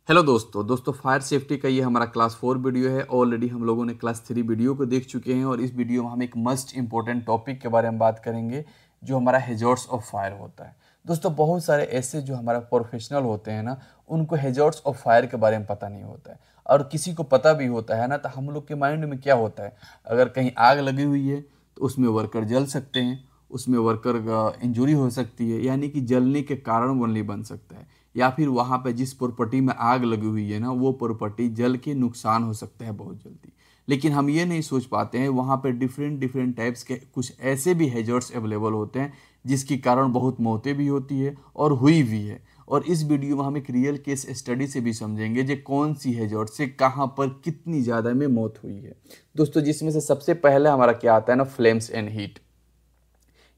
Hello दोस्तों fire safety का ये हमारा क्लास 4 वीडियो है। ऑलरेडी हम लोगों ने क्लास 3 वीडियो को देख चुके हैं और इस वीडियो में हम एक मस्ट इंपॉर्टेंट टॉपिक के बारे में बात करेंगे जो हमारा हेजॉर्ड्स ऑफ फायर होता है। दोस्तों बहुत सारे ऐसे जो हमारा प्रोफेशनल होते हैं ना, उनको हेजॉर्ड्स ऑफ फायर के बारे में पता नहीं होता है, और किसी को पता भी होता है ना तो हम लोग के माइंड में क्या होता है, अगर कहीं आग लगी हुई है तो उसमें वर्कर जल सकते हैं, उसमें वर्कर का इंजरी हो सकती है, यानी कि जलने के कारण ओनली बन सकता है, या फिर वहाँ पे जिस प्रॉपर्टी में आग लगी हुई है ना वो प्रॉपर्टी जल के नुकसान हो सकता है बहुत जल्दी। लेकिन हम ये नहीं सोच पाते हैं वहाँ पे डिफरेंट डिफरेंट टाइप्स के कुछ ऐसे भी हैजर्ड्स अवेलेबल होते हैं जिसके कारण बहुत मौतें भी होती है और हुई भी है। और इस वीडियो में हम एक रियल केस स्टडी से भी समझेंगे जो कौन सी हैजर्ड से कहाँ पर कितनी ज़्यादा में मौत हुई है। दोस्तों जिसमें से सबसे पहले हमारा क्या आता है ना, फ्लेम्स एंड हीट।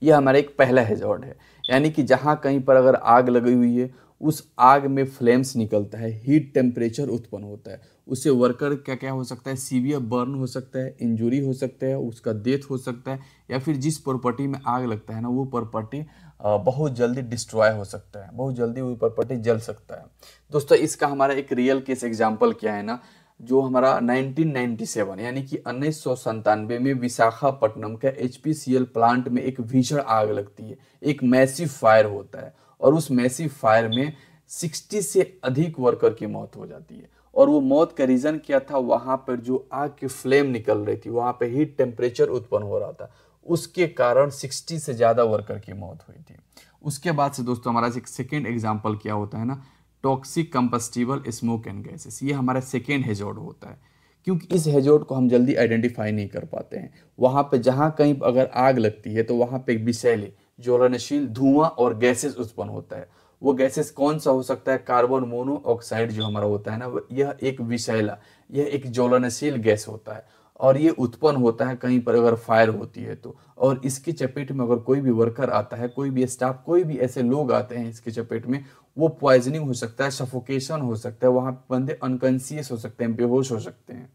यह हमारा एक पहला हैजर्ड है, यानी कि जहाँ कहीं पर अगर आग लगी हुई है उस आग में फ्लेम्स निकलता है, हीट टेम्परेचर उत्पन्न होता है, उससे वर्कर क्या क्या हो सकता है, सीवियर बर्न हो सकता है, इंजरी हो सकता है, उसका डेथ हो सकता है, या फिर जिस प्रॉपर्टी में आग लगता है ना वो प्रॉपर्टी बहुत जल्दी डिस्ट्रॉय हो सकता है, बहुत जल्दी वो प्रॉपर्टी जल सकता है। दोस्तों इसका हमारा एक रियल केस एग्जाम्पल क्या है ना, जो हमारा 1997 यानी कि 1997 में विशाखापट्टनम का HPCL प्लांट में एक भीषण आग लगती है, एक मैसिव फायर होता है, और उस मैसिव फायर में 60 से अधिक वर्कर की मौत हो जाती है। और वो मौत का रीजन क्या था, वहां पर जो आग की फ्लेम निकल रही थी, वहां पे हीट टेम्परेचर उत्पन्न हो रहा था, उसके कारण 60 से ज्यादा वर्कर की मौत हुई थी। उसके बाद से दोस्तों हमारा एक सेकेंड एग्जाम्पल क्या होता है ना, toxic combustible smoke and gases. ये हमारा सेकेंड हेजोड होता है, क्योंकि इस हेजोड को हम जल्दी आइडेंटिफाई नहीं कर पाते हैं। वहाँ पे जहाँ कहीं अगर आग लगती है तो वहाँ पे विषैले ज्वलनशील धुआं और गैसेस उत्पन्न होता है। वो गैसेस कौन सा हो सकता है, कार्बन मोनोऑक्साइड जो हमारा होता है ना, यह एक विषैला, यह एक ज्वलनशील गैस होता है, और ये उत्पन्न होता है कहीं पर अगर फायर होती है तो। और इसकी चपेट में अगर कोई भी वर्कर आता है, कोई भी स्टाफ, कोई भी ऐसे लोग आते हैं इसके चपेट में, वो पॉइजनिंग हो सकता है, सफोकेशन हो सकता है, वहां बंदे अनकॉन्शियस हो सकते हैं, बेहोश हो सकते हैं।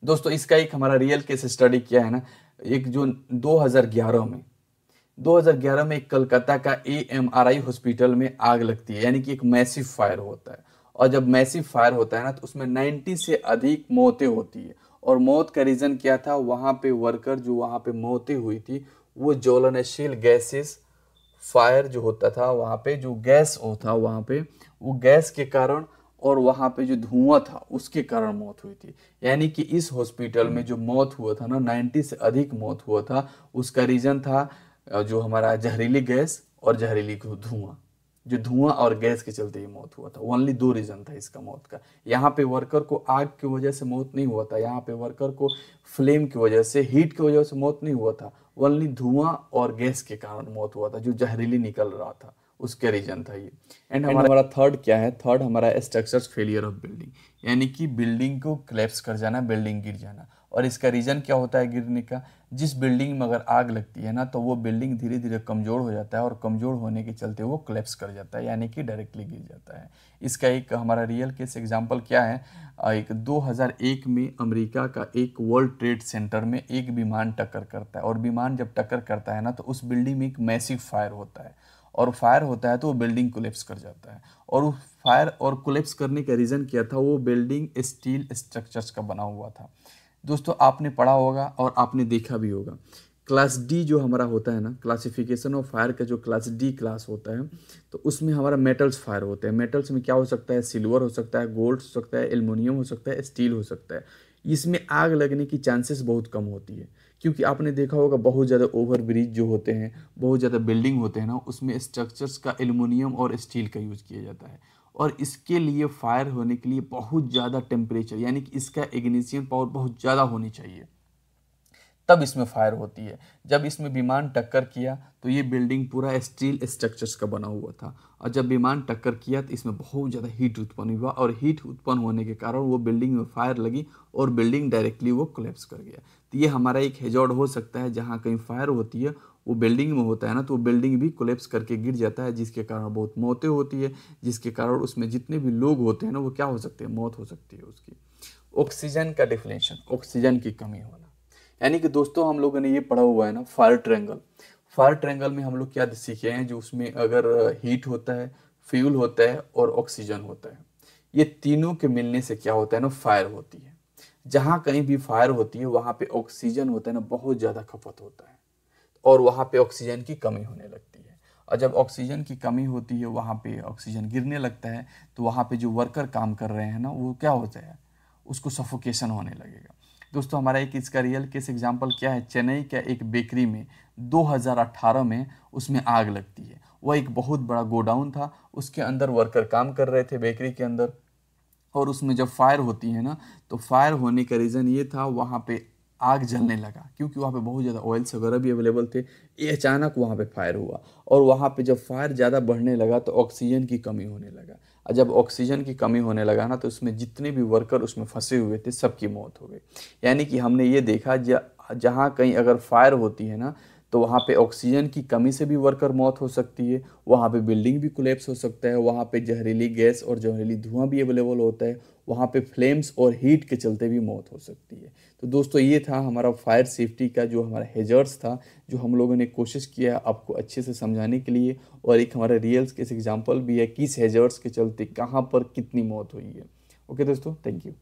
दोस्तों इसका एक हमारा रियल केस स्टडी किया है ना, एक जो 2011 में एक कलकत्ता का AMRI हॉस्पिटल में आग लगती है, यानी कि एक मैसिव फायर होता है। और जब मैसिव फायर होता है ना तो उसमें 90 से अधिक मौतें होती है। और मौत का रीजन क्या था, वहां पे वर्कर जो वहां पे मौतें हुई थी वो ज्वलनशील गैसेस, फायर जो होता था वहाँ पे जो गैस होता वहाँ पे, वो गैस के कारण और वहाँ पे जो धुआं था उसके कारण मौत हुई थी। यानी कि इस हॉस्पिटल में जो मौत हुआ था ना, 90 से अधिक मौत हुआ था, उसका रीजन था जो हमारा जहरीली गैस और जहरीली धुआं। जो धुआं और गैस के चलते ही मौत हुआ था, ओनली दो रीजन था इसका मौत का। यहाँ पे वर्कर को आग की वजह से मौत नहीं हुआ था, यहाँ पे वर्कर को फ्लेम की वजह से, हीट की वजह से मौत नहीं हुआ था, ओनली धुआं और गैस के कारण मौत हुआ था जो जहरीली निकल रहा था, उसके रीजन था ये। एंड हमारा थर्ड क्या है, थर्ड हमारा स्ट्रक्चर्स फेलियर ऑफ बिल्डिंग, यानी कि बिल्डिंग को क्लैप्स कर जाना, बिल्डिंग गिर जाना। और इसका रीजन क्या होता है गिरने का, जिस बिल्डिंग में अगर आग लगती है ना तो वो बिल्डिंग धीरे धीरे कमजोर हो जाता है, और कमजोर होने के चलते वो क्लैप्स कर जाता है, यानी कि डायरेक्टली गिर जाता है। इसका एक हमारा रियल केस एग्जांपल क्या है, एक 2001 में अमेरिका का एक वर्ल्ड ट्रेड सेंटर में एक विमान टक्कर करता है, और विमान जब टक्कर करता है ना तो उस बिल्डिंग में एक मैसिव फायर होता है, और फायर होता है तो वो बिल्डिंग कोलैप्स कर जाता है। और वो फायर और कोलैप्स करने का रीज़न क्या था, वो बिल्डिंग स्टील स्ट्रक्चर्स का बना हुआ था। दोस्तों आपने पढ़ा होगा और आपने देखा भी होगा, क्लास डी जो हमारा होता है ना, क्लासिफिकेशन ऑफ फायर का जो क्लास डी क्लास होता है, तो उसमें हमारा मेटल्स फायर होते हैं। मेटल्स में क्या हो सकता है, सिल्वर हो सकता है, गोल्ड हो सकता है, एल्युमिनियम हो सकता है, स्टील हो सकता है। इसमें आग लगने की चांसेस बहुत कम होती है, क्योंकि आपने देखा होगा बहुत ज़्यादा ओवर ब्रिज जो होते हैं, बहुत ज़्यादा बिल्डिंग होते हैं ना, उसमें स्ट्रक्चर्स का एल्युमिनियम और स्टील का यूज़ किया जाता है। और इसके लिए फायर होने के लिए बहुत ज़्यादा टेम्परेचर, यानी कि इसका इग्निशन पावर बहुत ज़्यादा होनी चाहिए, तब इसमें फायर होती है। जब इसमें विमान टक्कर किया तो ये बिल्डिंग पूरा स्टील स्ट्रक्चर्स का बना हुआ था, और जब विमान टक्कर किया तो इसमें बहुत ज़्यादा हीट उत्पन्न हुआ, और हीट उत्पन्न होने के कारण वो बिल्डिंग में फायर लगी और बिल्डिंग डायरेक्टली वो कोलैप्स कर गया। तो ये हमारा एक हेजॉर्ड हो सकता है, जहाँ कहीं फायर होती है वो बिल्डिंग में होता है ना, तो वो बिल्डिंग भी कोलैप्स करके गिर जाता है, जिसके कारण बहुत मौतें होती है, जिसके कारण उसमें जितने भी लोग होते हैं ना वो क्या हो सकते हैं, मौत हो सकती है उसकी। ऑक्सीजन का डिफ्लेशन, ऑक्सीजन की कमी होना, यानी कि दोस्तों हम लोगों ने ये पढ़ा हुआ है ना फायर ट्रायंगल। फायर ट्रायंगल में हम लोग क्या सीखे हैं, जो उसमें अगर हीट होता है, फ्यूल होता है और ऑक्सीजन होता है। ये तीनों के मिलने से क्या होता है ना, फायर होती है। जहाँ कहीं भी फायर होती है वहाँ पे ऑक्सीजन होता है ना, बहुत ज़्यादा खपत होता है और वहाँ पे ऑक्सीजन की कमी होने लगती है। और जब ऑक्सीजन की कमी होती है वहाँ पे ऑक्सीजन गिरने लगता है, तो वहाँ पे जो वर्कर काम कर रहे हैं ना, वो क्या होता है, उसको सफोकेशन होने लगेगा। दोस्तों हमारा एक इसका रियल केस एग्जांपल क्या है, चेन्नई का एक बेकरी में 2018 में उसमें आग लगती है। वह एक बहुत बड़ा गोडाउन था, उसके अंदर वर्कर काम कर रहे थे बेकरी के अंदर, और उसमें जब फायर होती है ना, तो फायर होने का रीज़न ये था, वहाँ पे आग जलने लगा क्योंकि वहाँ पे बहुत ज़्यादा ऑयल्स वगैरह भी अवेलेबल थे। ये अचानक वहाँ पे फायर हुआ, और वहाँ पे जब फायर ज़्यादा बढ़ने लगा तो ऑक्सीजन की कमी होने लगा। और जब ऑक्सीजन की कमी होने लगा ना, तो उसमें जितने भी वर्कर उसमें फंसे हुए थे सबकी मौत हो गई। यानी कि हमने ये देखा, जहाँ कहीं अगर फायर होती है ना, तो वहाँ पे ऑक्सीजन की कमी से भी वर्कर मौत हो सकती है, वहाँ पे बिल्डिंग भी कोलैप्स हो सकता है, वहाँ पे जहरीली गैस और जहरीली धुआं भी अवेलेबल होता है, वहाँ पे फ्लेम्स और हीट के चलते भी मौत हो सकती है। तो दोस्तों ये था हमारा फायर सेफ्टी का जो हमारा हेजर्ड्स था, जो हम लोगों ने कोशिश किया आपको अच्छे से समझाने के लिए, और एक हमारा रियल केस एग्जाम्पल भी है किस हेजर्ड्स के चलते कहाँ पर कितनी मौत हुई है। ओके दोस्तों, थैंक यू।